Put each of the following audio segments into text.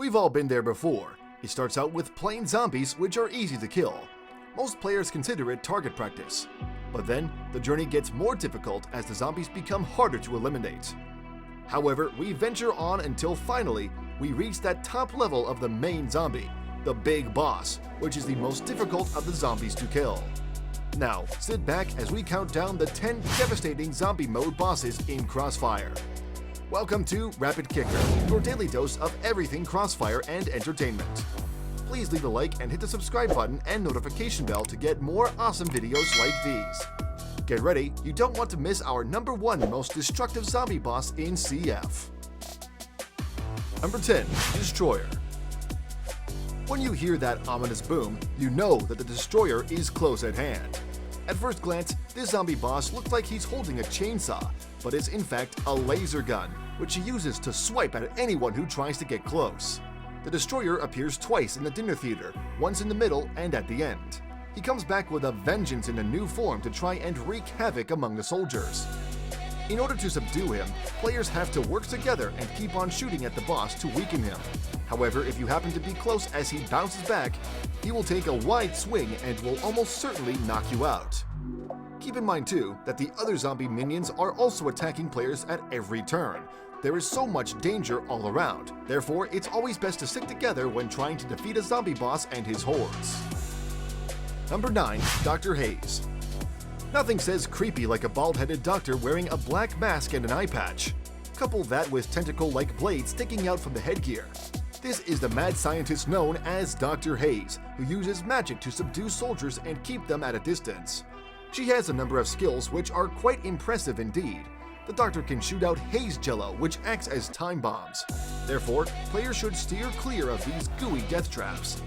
We've all been there before. It starts out with plain zombies which are easy to kill. Most players consider it target practice. But then, the journey gets more difficult as the zombies become harder to eliminate. However, we venture on until finally, we reach that top level of the main zombie, the big boss, which is the most difficult of the zombies to kill. Now, sit back as we count down the 10 devastating zombie mode bosses in Crossfire. Welcome to Rapid Kicker, your daily dose of everything Crossfire and entertainment. Please leave a like and hit the subscribe button and notification bell to get more awesome videos like these. Get ready, you don't want to miss our number 1 most destructive zombie boss in CF. Number 10. Destroyer. When you hear that ominous boom, you know that the Destroyer is close at hand. At first glance, this zombie boss looks like he's holding a chainsaw, but it's in fact a laser gun, which he uses to swipe at anyone who tries to get close. The Destroyer appears twice in the dinner theater, once in the middle and at the end. He comes back with a vengeance in a new form to try and wreak havoc among the soldiers. In order to subdue him, players have to work together and keep on shooting at the boss to weaken him. However, if you happen to be close as he bounces back, he will take a wide swing and will almost certainly knock you out. Keep in mind too that the other zombie minions are also attacking players at every turn. There is so much danger all around, therefore it's always best to stick together when trying to defeat a zombie boss and his hordes. Number 9. Dr. Haze. Nothing says creepy like a bald-headed doctor wearing a black mask and an eye patch. Couple that with tentacle-like blades sticking out from the headgear. This is the mad scientist known as Dr. Haze, who uses magic to subdue soldiers and keep them at a distance. She has a number of skills which are quite impressive indeed. The doctor can shoot out haze jello, which acts as time bombs. Therefore, players should steer clear of these gooey death traps.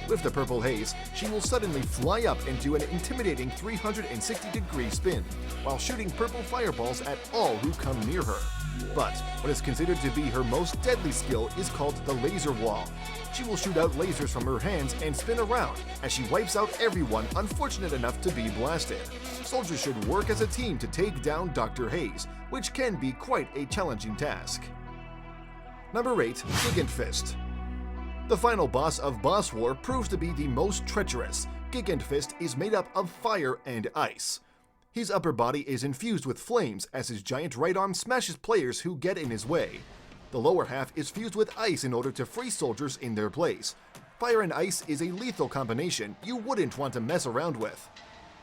With the purple haze, she will suddenly fly up into an intimidating 360-degree spin, while shooting purple fireballs at all who come near her. But what is considered to be her most deadly skill is called the laser wall. She will shoot out lasers from her hands and spin around as she wipes out everyone unfortunate enough to be blasted. Soldiers should work as a team to take down Dr. Haze, which can be quite a challenging task. Number 8. Gigant Fist. The final boss of Boss War proves to be the most treacherous. Gigant Fist is made up of fire and ice. His upper body is infused with flames as his giant right arm smashes players who get in his way. The lower half is fused with ice in order to freeze soldiers in their place. Fire and ice is a lethal combination you wouldn't want to mess around with.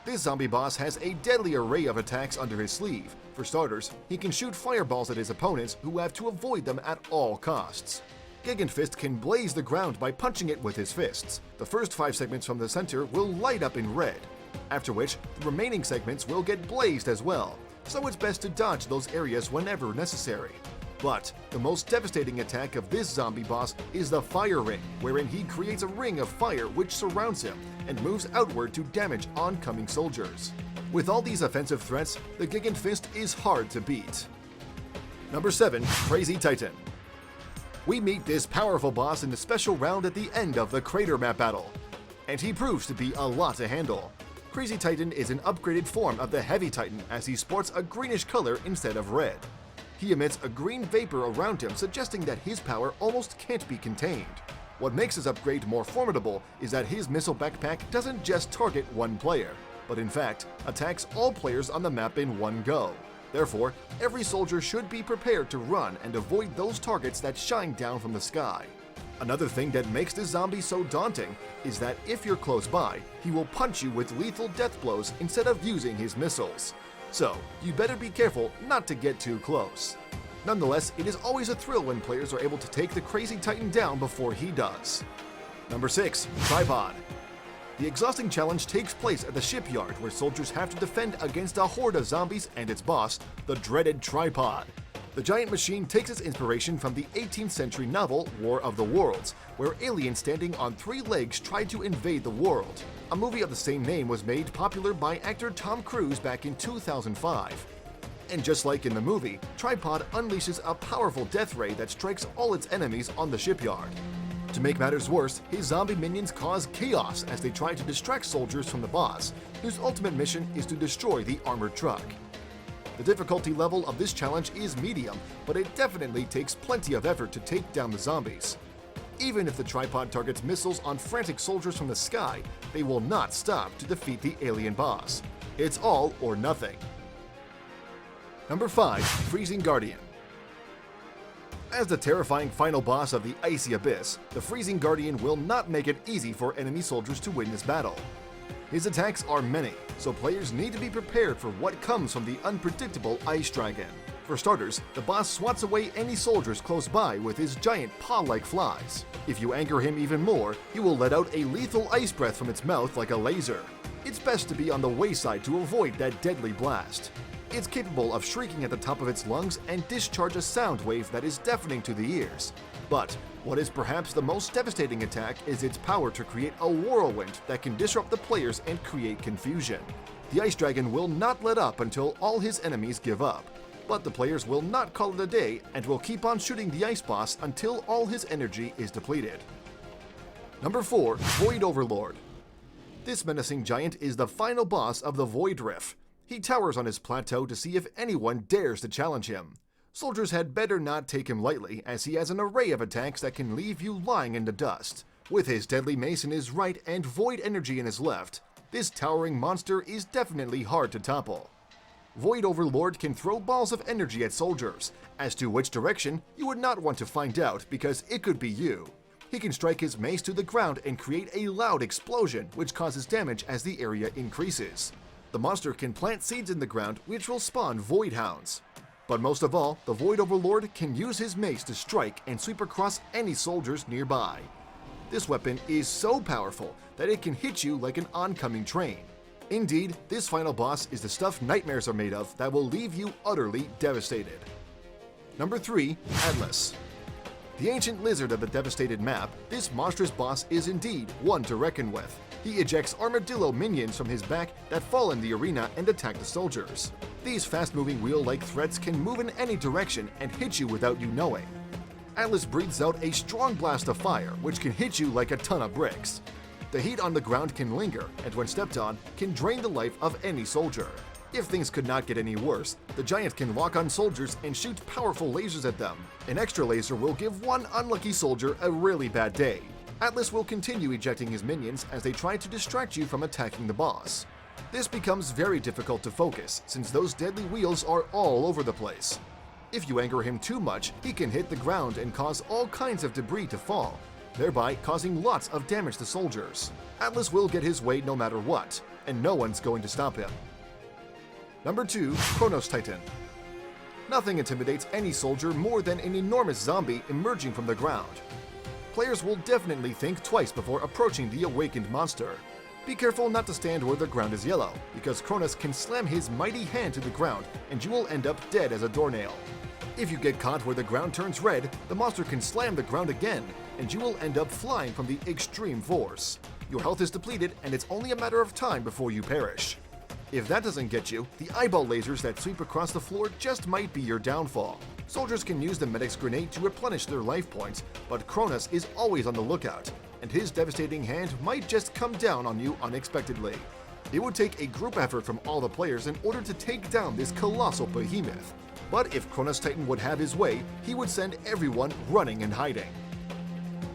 This zombie boss has a deadly array of attacks under his sleeve. For starters, he can shoot fireballs at his opponents who have to avoid them at all costs. Gigant Fist can blaze the ground by punching it with his fists. The first 5 segments from the center will light up in red, after which the remaining segments will get blazed as well, so it's best to dodge those areas whenever necessary. But the most devastating attack of this zombie boss is the Fire Ring, wherein he creates a ring of fire which surrounds him and moves outward to damage oncoming soldiers. With all these offensive threats, the Gigant Fist is hard to beat. Number 7. Crazy Titan. We meet this powerful boss in the special round at the end of the Crater Map battle, and he proves to be a lot to handle. Crazy Titan is an upgraded form of the Heavy Titan as he sports a greenish color instead of red. He emits a green vapor around him, suggesting that his power almost can't be contained. What makes his upgrade more formidable is that his missile backpack doesn't just target one player, but in fact attacks all players on the map in one go. Therefore, every soldier should be prepared to run and avoid those targets that shine down from the sky. Another thing that makes this zombie so daunting is that if you're close by, he will punch you with lethal death blows instead of using his missiles. So, you better be careful not to get too close. Nonetheless, it is always a thrill when players are able to take the Crazy Titan down before he does. Number 6. Tripod. The exhausting challenge takes place at the shipyard where soldiers have to defend against a horde of zombies and its boss, the dreaded Tripod. The giant machine takes its inspiration from the 18th century novel War of the Worlds, where aliens standing on 3 legs tried to invade the world. A movie of the same name was made popular by actor Tom Cruise back in 2005. And just like in the movie, Tripod unleashes a powerful death ray that strikes all its enemies on the shipyard. To make matters worse, his zombie minions cause chaos as they try to distract soldiers from the boss, whose ultimate mission is to destroy the armored truck. The difficulty level of this challenge is medium, but it definitely takes plenty of effort to take down the zombies. Even if the tripod targets missiles on frantic soldiers from the sky, they will not stop to defeat the alien boss. It's all or nothing. Number 5. Freezing Guardian. As the terrifying final boss of the Icy Abyss, the Freezing Guardian will not make it easy for enemy soldiers to win this battle. His attacks are many, so players need to be prepared for what comes from the unpredictable Ice Dragon. For starters, the boss swats away any soldiers close by with his giant paw-like flies. If you anger him even more, he will let out a lethal ice breath from its mouth like a laser. It's best to be on the wayside to avoid that deadly blast. It's capable of shrieking at the top of its lungs and discharge a sound wave that is deafening to the ears. But what is perhaps the most devastating attack is its power to create a whirlwind that can disrupt the players and create confusion. The Ice Dragon will not let up until all his enemies give up. But the players will not call it a day and will keep on shooting the Ice Boss until all his energy is depleted. Number 4. Void Overlord. This menacing giant is the final boss of the Void Rift. He towers on his plateau to see if anyone dares to challenge him. Soldiers had better not take him lightly, as he has an array of attacks that can leave you lying in the dust. With his deadly mace in his right and void energy in his left, this towering monster is definitely hard to topple. Void Overlord can throw balls of energy at soldiers. As to which direction, you would not want to find out because it could be you. He can strike his mace to the ground and create a loud explosion which causes damage as the area increases. The monster can plant seeds in the ground which will spawn Void Hounds. But most of all, the Void Overlord can use his mace to strike and sweep across any soldiers nearby. This weapon is so powerful that it can hit you like an oncoming train. Indeed, this final boss is the stuff nightmares are made of that will leave you utterly devastated. Number 3. Atlas. The ancient lizard of the devastated map, this monstrous boss is indeed one to reckon with. He ejects armadillo minions from his back that fall in the arena and attack the soldiers. These fast-moving wheel-like threats can move in any direction and hit you without you knowing. Atlas breathes out a strong blast of fire which can hit you like a ton of bricks. The heat on the ground can linger, and when stepped on, can drain the life of any soldier. If things could not get any worse, the giant can lock on soldiers and shoot powerful lasers at them. An extra laser will give one unlucky soldier a really bad day. Atlas will continue ejecting his minions as they try to distract you from attacking the boss. This becomes very difficult to focus, since those deadly wheels are all over the place. If you anger him too much, he can hit the ground and cause all kinds of debris to fall, thereby causing lots of damage to soldiers. Atlas will get his way no matter what, and no one's going to stop him. Number 2. Chronos Titan. Nothing intimidates any soldier more than an enormous zombie emerging from the ground. Players will definitely think twice before approaching the awakened monster. Be careful not to stand where the ground is yellow, because Chronos can slam his mighty hand to the ground and you will end up dead as a doornail. If you get caught where the ground turns red, the monster can slam the ground again, and you will end up flying from the extreme force. Your health is depleted, and it's only a matter of time before you perish. If that doesn't get you, the eyeball lasers that sweep across the floor just might be your downfall. Soldiers can use the medic's grenade to replenish their life points, but Chronos is always on the lookout, and his devastating hand might just come down on you unexpectedly. It would take a group effort from all the players in order to take down this colossal behemoth. But if Chronos Titan would have his way, he would send everyone running and hiding.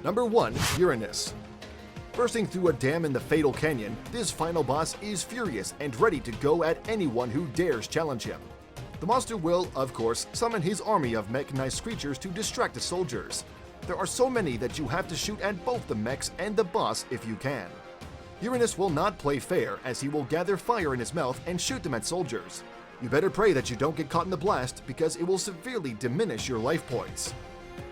Number 1. Uranus. Bursting through a dam in the Fatal Canyon, this final boss is furious and ready to go at anyone who dares challenge him. The monster will, of course, summon his army of mechanized creatures to distract the soldiers. There are so many that you have to shoot at both the mechs and the boss if you can. Uranus will not play fair, as he will gather fire in his mouth and shoot them at soldiers. You better pray that you don't get caught in the blast, because it will severely diminish your life points.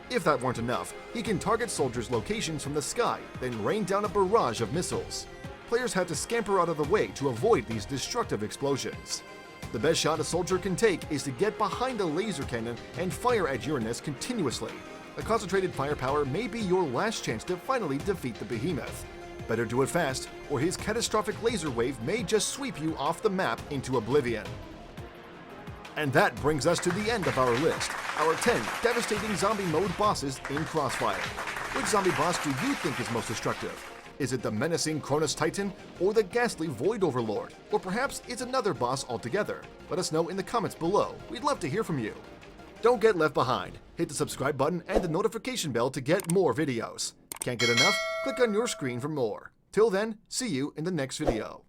If that weren't enough, he can target soldiers' locations from the sky, then rain down a barrage of missiles. Players have to scamper out of the way to avoid these destructive explosions. The best shot a soldier can take is to get behind a laser cannon and fire at Uranus continuously. A concentrated firepower may be your last chance to finally defeat the behemoth. Better do it fast, or his catastrophic laser wave may just sweep you off the map into oblivion. And that brings us to the end of our list, our 10 devastating zombie mode bosses in CrossFire. Which zombie boss do you think is most destructive? Is it the menacing Chronos Titan, or the ghastly Void Overlord? Or perhaps it's another boss altogether? Let us know in the comments below. We'd love to hear from you. Don't get left behind. Hit the subscribe button and the notification bell to get more videos. Can't get enough? Click on your screen for more. Till then, see you in the next video.